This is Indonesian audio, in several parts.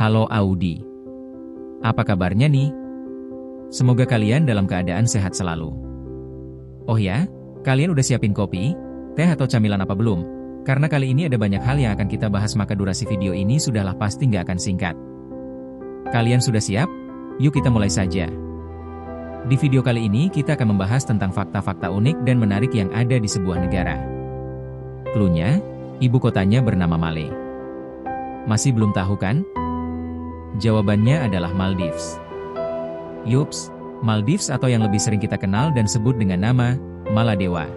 Halo Audi. Apa kabarnya nih? Semoga kalian dalam keadaan sehat selalu. Oh ya, kalian udah siapin kopi, teh atau camilan apa belum? Karena kali ini ada banyak hal yang akan kita bahas maka durasi video ini sudahlah pasti nggak akan singkat. Kalian sudah siap? Yuk kita mulai saja. Di video kali ini kita akan membahas tentang fakta-fakta unik dan menarik yang ada di sebuah negara. Cluenya, ibu kotanya bernama Male. Masih belum tahu kan? Jawabannya adalah Maldives. Yups, Maldives atau yang lebih sering kita kenal dan sebut dengan nama Maladewa.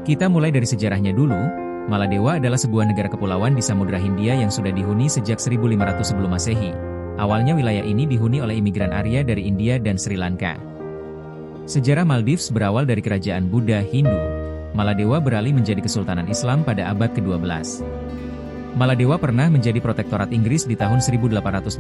Kita mulai dari sejarahnya dulu. Maladewa adalah sebuah negara kepulauan di Samudra Hindia yang sudah dihuni sejak 1500 sebelum Masehi. Awalnya wilayah ini dihuni oleh imigran Arya dari India dan Sri Lanka. Sejarah Maldives berawal dari kerajaan Buddha Hindu. Maladewa beralih menjadi kesultanan Islam pada abad ke-12. Maladewa pernah menjadi protektorat Inggris di tahun 1887,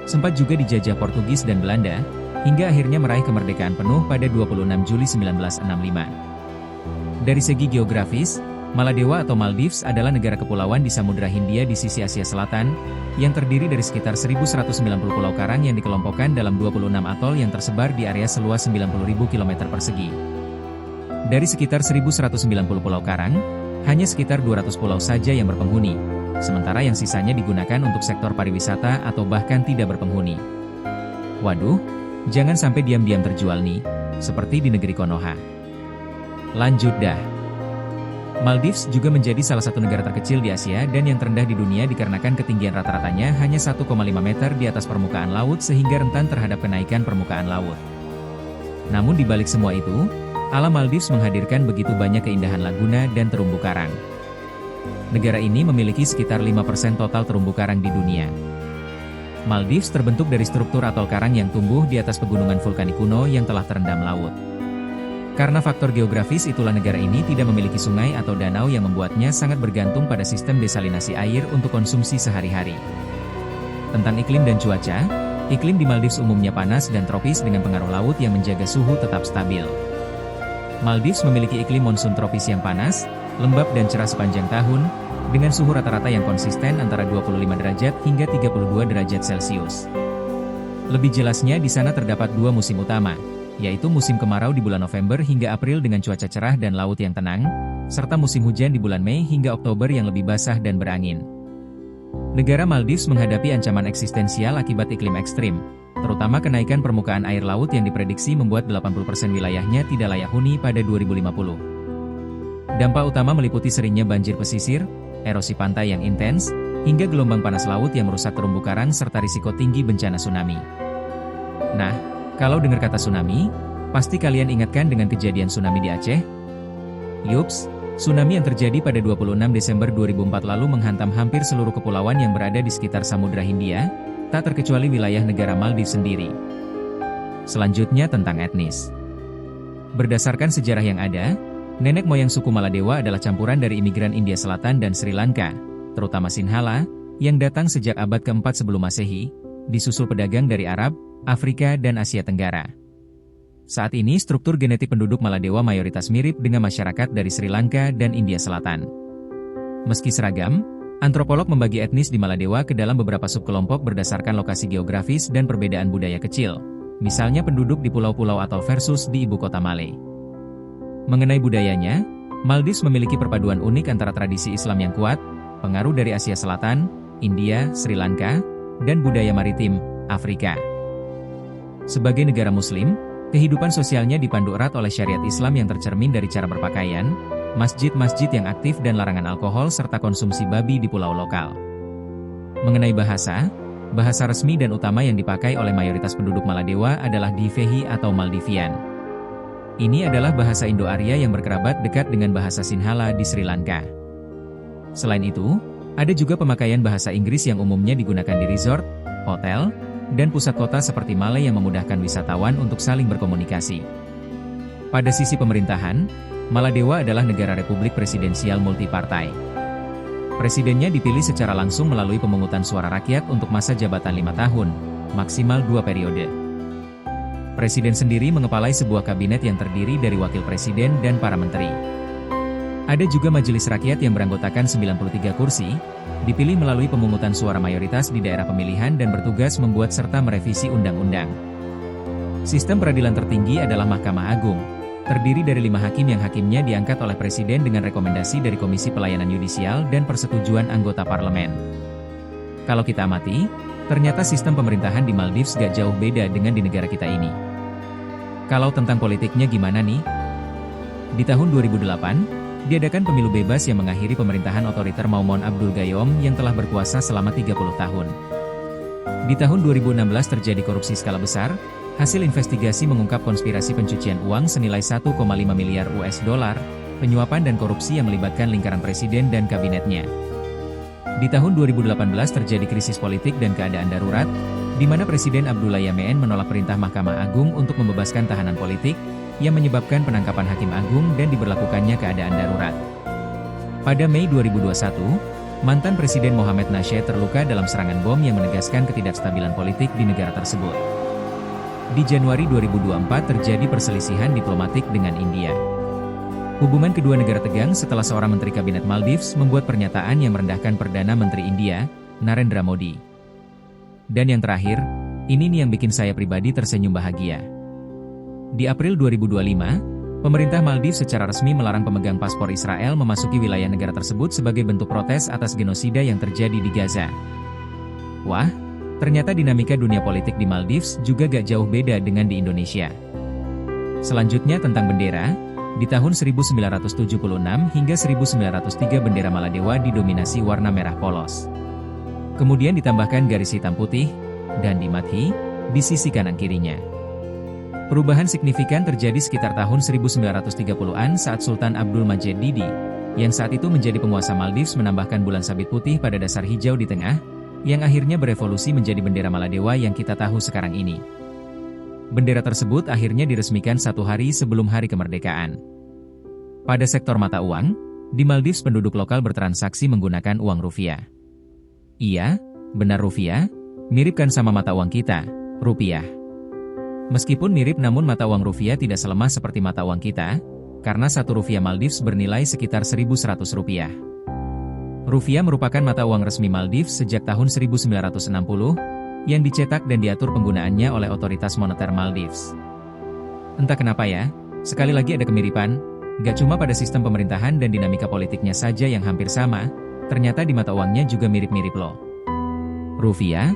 sempat juga dijajah Portugis dan Belanda, hingga akhirnya meraih kemerdekaan penuh pada 26 Juli 1965. Dari segi geografis, Maladewa atau Maldives adalah negara kepulauan di Samudra Hindia di sisi Asia Selatan, yang terdiri dari sekitar 1.190 pulau karang yang dikelompokkan dalam 26 atol yang tersebar di area seluas 90.000 km persegi. Dari sekitar 1.190 pulau karang, hanya sekitar 200 pulau saja yang berpenghuni, sementara yang sisanya digunakan untuk sektor pariwisata atau bahkan tidak berpenghuni. Waduh, jangan sampai diam-diam terjual nih, seperti di negeri Konoha. Lanjut dah. Maldives juga menjadi salah satu negara terkecil di Asia dan yang terendah di dunia dikarenakan ketinggian rata-ratanya hanya 1,5 meter di atas permukaan laut sehingga rentan terhadap kenaikan permukaan laut. Namun di balik semua itu, alam Maldives menghadirkan begitu banyak keindahan laguna dan terumbu karang. Negara ini memiliki sekitar 5% total terumbu karang di dunia. Maldives terbentuk dari struktur atol karang yang tumbuh di atas pegunungan vulkanik kuno yang telah terendam laut. Karena faktor geografis itulah negara ini tidak memiliki sungai atau danau yang membuatnya sangat bergantung pada sistem desalinasi air untuk konsumsi sehari-hari. Tentang iklim dan cuaca, iklim di Maldives umumnya panas dan tropis dengan pengaruh laut yang menjaga suhu tetap stabil. Maldives memiliki iklim monsun tropis yang panas, lembab dan cerah sepanjang tahun, dengan suhu rata-rata yang konsisten antara 25 derajat hingga 32 derajat Celcius. Lebih jelasnya di sana terdapat dua musim utama, yaitu musim kemarau di bulan November hingga April dengan cuaca cerah dan laut yang tenang, serta musim hujan di bulan Mei hingga Oktober yang lebih basah dan berangin. Negara Maldives menghadapi ancaman eksistensial akibat iklim ekstrim, terutama kenaikan permukaan air laut yang diprediksi membuat 80% wilayahnya tidak layak huni pada 2050. Dampak utama meliputi seringnya banjir pesisir, erosi pantai yang intens, hingga gelombang panas laut yang merusak terumbu karang serta risiko tinggi bencana tsunami. Nah, kalau dengar kata tsunami, pasti kalian ingatkan dengan kejadian tsunami di Aceh? Yups, tsunami yang terjadi pada 26 Desember 2004 lalu menghantam hampir seluruh kepulauan yang berada di sekitar Samudra Hindia, tak terkecuali wilayah negara Maldives sendiri. Selanjutnya tentang etnis. Berdasarkan sejarah yang ada, nenek moyang suku Maladewa adalah campuran dari imigran India Selatan dan Sri Lanka, terutama Sinhala, yang datang sejak abad ke-4 sebelum Masehi, disusul pedagang dari Arab, Afrika dan Asia Tenggara. Saat ini struktur genetik penduduk Maladewa mayoritas mirip dengan masyarakat dari Sri Lanka dan India Selatan. Meski seragam, antropolog membagi etnis di Maladewa ke dalam beberapa subkelompok berdasarkan lokasi geografis dan perbedaan budaya kecil, misalnya penduduk di pulau-pulau atol versus di ibu kota Male. Mengenai budayanya, Maldives memiliki perpaduan unik antara tradisi Islam yang kuat, pengaruh dari Asia Selatan, India, Sri Lanka, dan budaya maritim, Afrika. Sebagai negara Muslim, kehidupan sosialnya dipandu erat oleh syariat Islam yang tercermin dari cara berpakaian, masjid-masjid yang aktif dan larangan alkohol serta konsumsi babi di pulau lokal. Mengenai bahasa resmi dan utama yang dipakai oleh mayoritas penduduk Maladewa adalah Divehi atau Maldivian. Ini adalah bahasa Indo-Arya yang berkerabat dekat dengan bahasa Sinhala di Sri Lanka. Selain itu, ada juga pemakaian bahasa Inggris yang umumnya digunakan di resort, hotel, dan pusat kota seperti Male yang memudahkan wisatawan untuk saling berkomunikasi. Pada sisi pemerintahan, Maladewa adalah negara republik presidensial multipartai. Presidennya dipilih secara langsung melalui pemungutan suara rakyat untuk masa jabatan 5 tahun, maksimal 2 periode. Presiden sendiri mengepalai sebuah kabinet yang terdiri dari wakil presiden dan para menteri. Ada juga majelis rakyat yang beranggotakan 93 kursi, dipilih melalui pemungutan suara mayoritas di daerah pemilihan dan bertugas membuat serta merevisi undang-undang. Sistem peradilan tertinggi adalah Mahkamah Agung, terdiri dari 5 hakim yang hakimnya diangkat oleh Presiden dengan rekomendasi dari Komisi Pelayanan Yudisial dan persetujuan anggota parlemen. Kalau kita amati, ternyata sistem pemerintahan di Maldives gak jauh beda dengan di negara kita ini. Kalau tentang politiknya gimana nih? Di tahun 2008, diadakan pemilu bebas yang mengakhiri pemerintahan otoriter Maumoon Abdul Gayoom yang telah berkuasa selama 30 tahun. Di tahun 2016 terjadi korupsi skala besar, hasil investigasi mengungkap konspirasi pencucian uang senilai 1,5 miliar US dollar, penyuapan dan korupsi yang melibatkan lingkaran presiden dan kabinetnya. Di tahun 2018 terjadi krisis politik dan keadaan darurat, di mana Presiden Abdullah Yameen menolak perintah Mahkamah Agung untuk membebaskan tahanan politik, yang menyebabkan penangkapan Hakim Agung dan diberlakukannya keadaan darurat. Pada Mei 2021, mantan Presiden Mohamed Nasheed terluka dalam serangan bom yang menegaskan ketidakstabilan politik di negara tersebut. Di Januari 2024 terjadi perselisihan diplomatik dengan India. Hubungan kedua negara tegang setelah seorang menteri kabinet Maldives membuat pernyataan yang merendahkan Perdana Menteri India, Narendra Modi. Dan yang terakhir, ini nih yang bikin saya pribadi tersenyum bahagia. Di April 2025, pemerintah Maldives secara resmi melarang pemegang paspor Israel memasuki wilayah negara tersebut sebagai bentuk protes atas genosida yang terjadi di Gaza. Wah, ternyata dinamika dunia politik di Maldives juga gak jauh beda dengan di Indonesia. Selanjutnya tentang bendera, di tahun 1976 hingga 1903 bendera Maladewa didominasi warna merah polos. Kemudian ditambahkan garis hitam putih, dan di Madhi, di sisi kanan kirinya. Perubahan signifikan terjadi sekitar tahun 1930-an saat Sultan Abdul Majid Didi, yang saat itu menjadi penguasa Maldives menambahkan bulan sabit putih pada dasar hijau di tengah, yang akhirnya berevolusi menjadi bendera Maladewa yang kita tahu sekarang ini. Bendera tersebut akhirnya diresmikan 1 hari sebelum hari kemerdekaan. Pada sektor mata uang, di Maldives penduduk lokal bertransaksi menggunakan uang rupiah. Iya, benar rupiah, mirip kan sama mata uang kita, rupiah. Meskipun mirip namun mata uang rupiah tidak selemah seperti mata uang kita, karena 1 rupiah Maldives bernilai sekitar 1.100 rupiah. Rupiah merupakan mata uang resmi Maldives sejak tahun 1960, yang dicetak dan diatur penggunaannya oleh otoritas moneter Maldives. Entah kenapa ya, sekali lagi ada kemiripan, gak cuma pada sistem pemerintahan dan dinamika politiknya saja yang hampir sama, ternyata di mata uangnya juga mirip-mirip loh. Rupiah.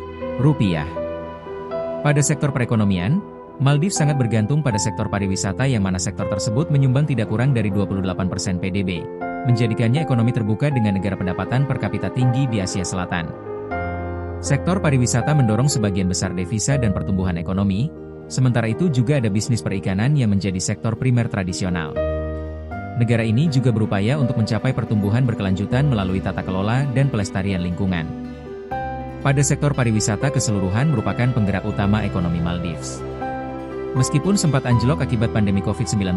Pada sektor perekonomian, Maldives sangat bergantung pada sektor pariwisata yang mana sektor tersebut menyumbang tidak kurang dari 28% PDB, menjadikannya ekonomi terbuka dengan negara pendapatan per kapita tinggi di Asia Selatan. Sektor pariwisata mendorong sebagian besar devisa dan pertumbuhan ekonomi, sementara itu juga ada bisnis perikanan yang menjadi sektor primer tradisional. Negara ini juga berupaya untuk mencapai pertumbuhan berkelanjutan melalui tata kelola dan pelestarian lingkungan. Pada sektor pariwisata keseluruhan merupakan penggerak utama ekonomi Maldives. Meskipun sempat anjlok akibat pandemi COVID-19,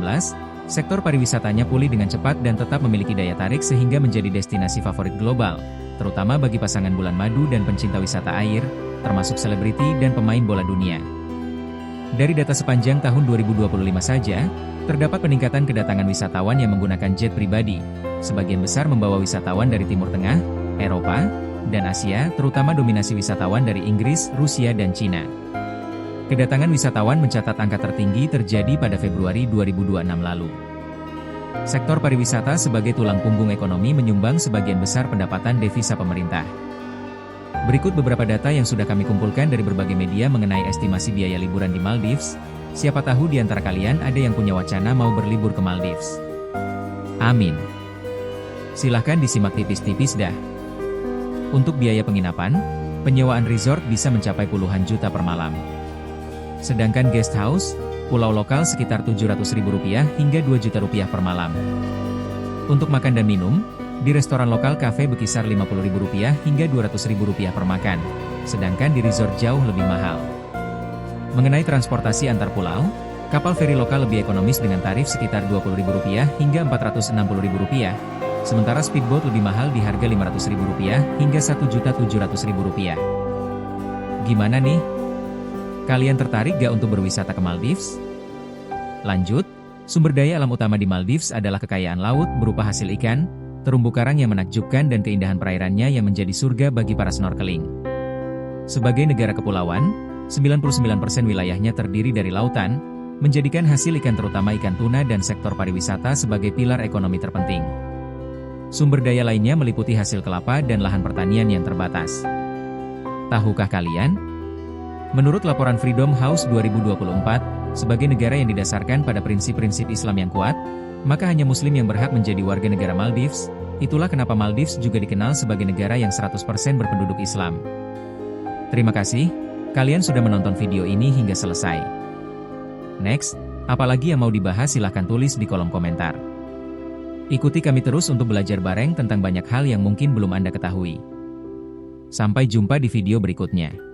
sektor pariwisatanya pulih dengan cepat dan tetap memiliki daya tarik sehingga menjadi destinasi favorit global, terutama bagi pasangan bulan madu dan pencinta wisata air, termasuk selebriti dan pemain bola dunia. Dari data sepanjang tahun 2025 saja, terdapat peningkatan kedatangan wisatawan yang menggunakan jet pribadi, sebagian besar membawa wisatawan dari Timur Tengah, Eropa, dan Asia, terutama dominasi wisatawan dari Inggris, Rusia dan Cina. Kedatangan wisatawan mencatat angka tertinggi terjadi pada Februari 2026 lalu. Sektor pariwisata sebagai tulang punggung ekonomi menyumbang sebagian besar pendapatan devisa pemerintah. Berikut beberapa data yang sudah kami kumpulkan dari berbagai media mengenai estimasi biaya liburan di Maldives. Siapa tahu di antara kalian ada yang punya wacana mau berlibur ke Maldives. Amin. Silahkan disimak tipis-tipis dah. Untuk biaya penginapan, penyewaan resort bisa mencapai puluhan juta per malam. Sedangkan guest house, pulau lokal sekitar Rp700.000 hingga Rp2 juta per malam. Untuk makan dan minum, di restoran lokal kafe berkisar Rp50.000 hingga Rp200.000 per makan, sedangkan di resort jauh lebih mahal. Mengenai transportasi antar pulau, kapal feri lokal lebih ekonomis dengan tarif sekitar Rp20.000 hingga Rp460.000, sementara speedboat lebih mahal di harga Rp500.000 hingga Rp1.700.000. Gimana nih? Kalian tertarik gak untuk berwisata ke Maldives? Lanjut, Sumber daya alam utama di Maldives adalah kekayaan laut berupa hasil ikan, terumbu karang yang menakjubkan dan keindahan perairannya yang menjadi surga bagi para snorkeling. Sebagai negara kepulauan, 99% wilayahnya terdiri dari lautan, menjadikan hasil ikan terutama ikan tuna dan sektor pariwisata sebagai pilar ekonomi terpenting. Sumber daya lainnya meliputi hasil kelapa dan lahan pertanian yang terbatas. Tahukah kalian? Menurut laporan Freedom House 2024, sebagai negara yang didasarkan pada prinsip-prinsip Islam yang kuat, maka hanya Muslim yang berhak menjadi warga negara Maldives. Itulah kenapa Maldives juga dikenal sebagai negara yang 100% berpenduduk Islam. Terima kasih, kalian sudah menonton video ini hingga selesai. Next, apalagi yang mau dibahas silahkan tulis di kolom komentar. Ikuti kami terus untuk belajar bareng tentang banyak hal yang mungkin belum Anda ketahui. Sampai jumpa di video berikutnya.